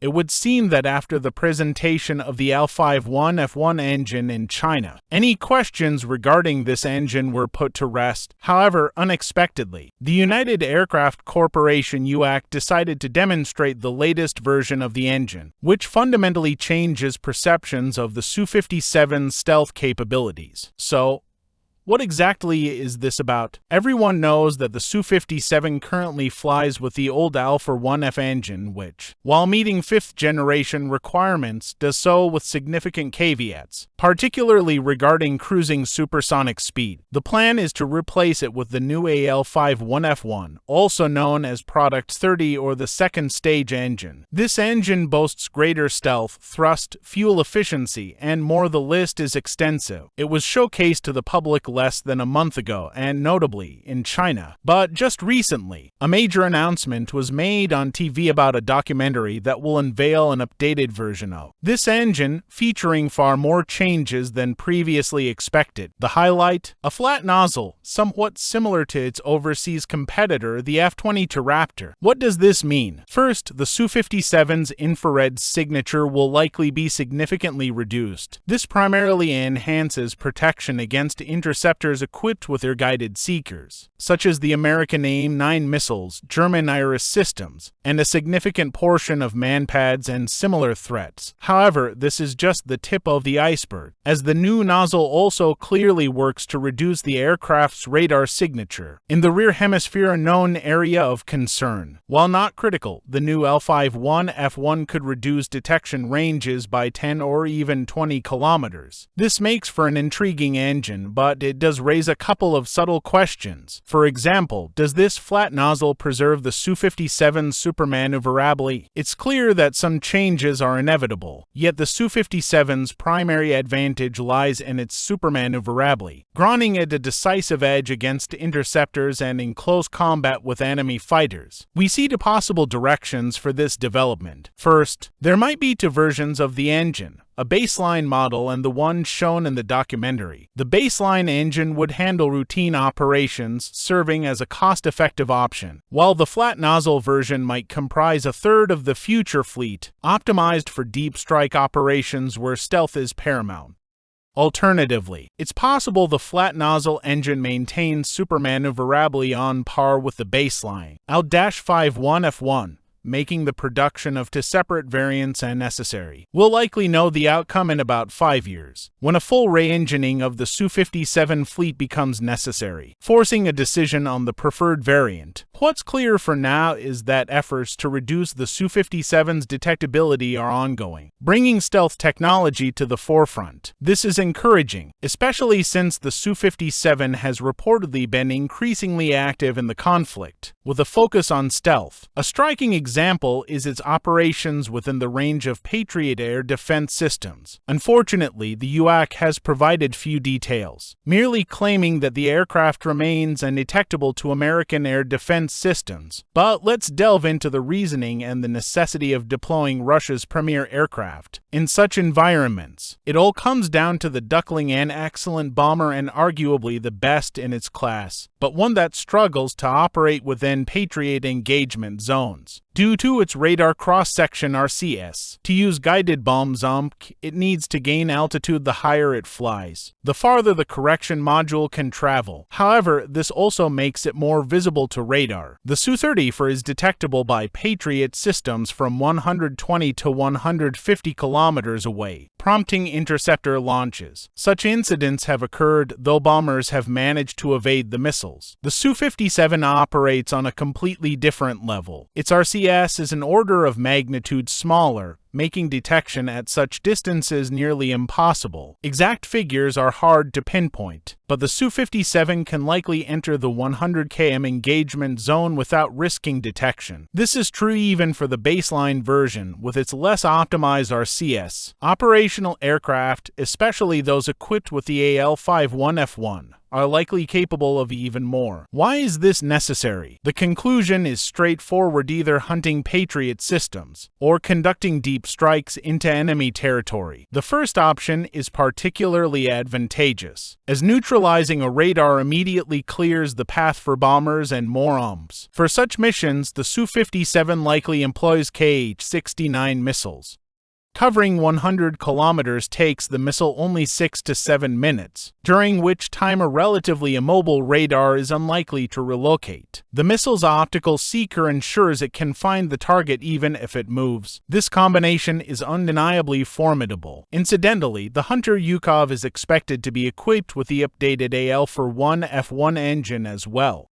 It would seem that after the presentation of the L51F1 engine in China, any questions regarding this engine were put to rest. However, unexpectedly, the United Aircraft Corporation UAC decided to demonstrate the latest version of the engine, which fundamentally changes perceptions of the Su-57's stealth capabilities. So, what exactly is this about? Everyone knows that the Su-57 currently flies with the old Alpha 1F engine, which, while meeting 5th generation requirements, does so with significant caveats, particularly regarding cruising supersonic speed. The plan is to replace it with the new AL51F1, also known as Product 30 or the second stage engine. This engine boasts greater stealth, thrust, fuel efficiency, and more. The list is extensive. It was showcased to the public less than a month ago, and notably in China. But just recently, a major announcement was made on TV about a documentary that will unveil an updated version of this engine, featuring far more changes than previously expected. The highlight? A flat nozzle, somewhat similar to its overseas competitor, the F-22 Raptor. What does this mean? First, the Su-57's infrared signature will likely be significantly reduced. This primarily enhances protection against interceptors equipped with their guided seekers, such as the American AIM-9 missiles, German Iris systems, and a significant portion of manpads and similar threats. However, this is just the tip of the iceberg, as the new nozzle also clearly works to reduce the aircraft's radar signature in the rear hemisphere, a known area of concern. While not critical, the new L51F1 could reduce detection ranges by 10 or even 20 kilometers. This makes for an intriguing engine, but it does raise a couple of subtle questions. For example, does this flat nozzle preserve the Su-57's supermaneuverability? It's clear that some changes are inevitable, yet the Su-57's primary advantage lies in its supermaneuverability, granting it a decisive edge against interceptors and in close combat with enemy fighters. We see two possible directions for this development. First, there might be two versions of the engine, a baseline model and the one shown in the documentary. The baseline engine would handle routine operations, serving as a cost-effective option, while the flat nozzle version might comprise a third of the future fleet, optimized for deep strike operations where stealth is paramount. Alternatively, it's possible the flat nozzle engine maintains supermaneuverability on par with the baseline L-51F1, making the production of two separate variants unnecessary. We'll likely know the outcome in about 5 years, when a full re-engineering of the Su-57 fleet becomes necessary, forcing a decision on the preferred variant. What's clear for now is that efforts to reduce the Su-57's detectability are ongoing, bringing stealth technology to the forefront. This is encouraging, especially since the Su-57 has reportedly been increasingly active in the conflict, with a focus on stealth. A striking example is its operations within the range of Patriot air defense systems. Unfortunately, the UAC has provided few details, merely claiming that the aircraft remains undetectable to American air defense systems. But let's delve into the reasoning and the necessity of deploying Russia's premier aircraft in such environments. It all comes down to the Duckling, an excellent bomber and arguably the best in its class, but one that struggles to operate within Patriot engagement zones due to its radar cross-section RCS. To use guided bomb ZUMP, it needs to gain altitude the higher it flies, the farther the correction module can travel. However, this also makes it more visible to radar. The Su-34 is detectable by Patriot systems from 120 to 150 kilometers away, prompting interceptor launches. Such incidents have occurred, though bombers have managed to evade the missiles. The Su-57 operates on a completely different level. Its RCS is an order of magnitude smaller, making detection at such distances nearly impossible. Exact figures are hard to pinpoint, but the Su-57 can likely enter the 100 km engagement zone without risking detection. This is true even for the baseline version, with its less optimized RCS. Operational aircraft, especially those equipped with the AL-51F1, are likely capable of even more. Why is this necessary? The conclusion is straightforward: either hunting Patriot systems or conducting deep group strikes into enemy territory. The first option is particularly advantageous, as neutralizing a radar immediately clears the path for bombers and morons. For such missions, the Su-57 likely employs Kh-69 missiles. Covering 100 kilometers takes the missile only 6 to 7 minutes, during which time a relatively immobile radar is unlikely to relocate. The missile's optical seeker ensures it can find the target even if it moves. This combination is undeniably formidable. Incidentally, the Hunter Yukov is expected to be equipped with the updated AL-1F1 engine as well.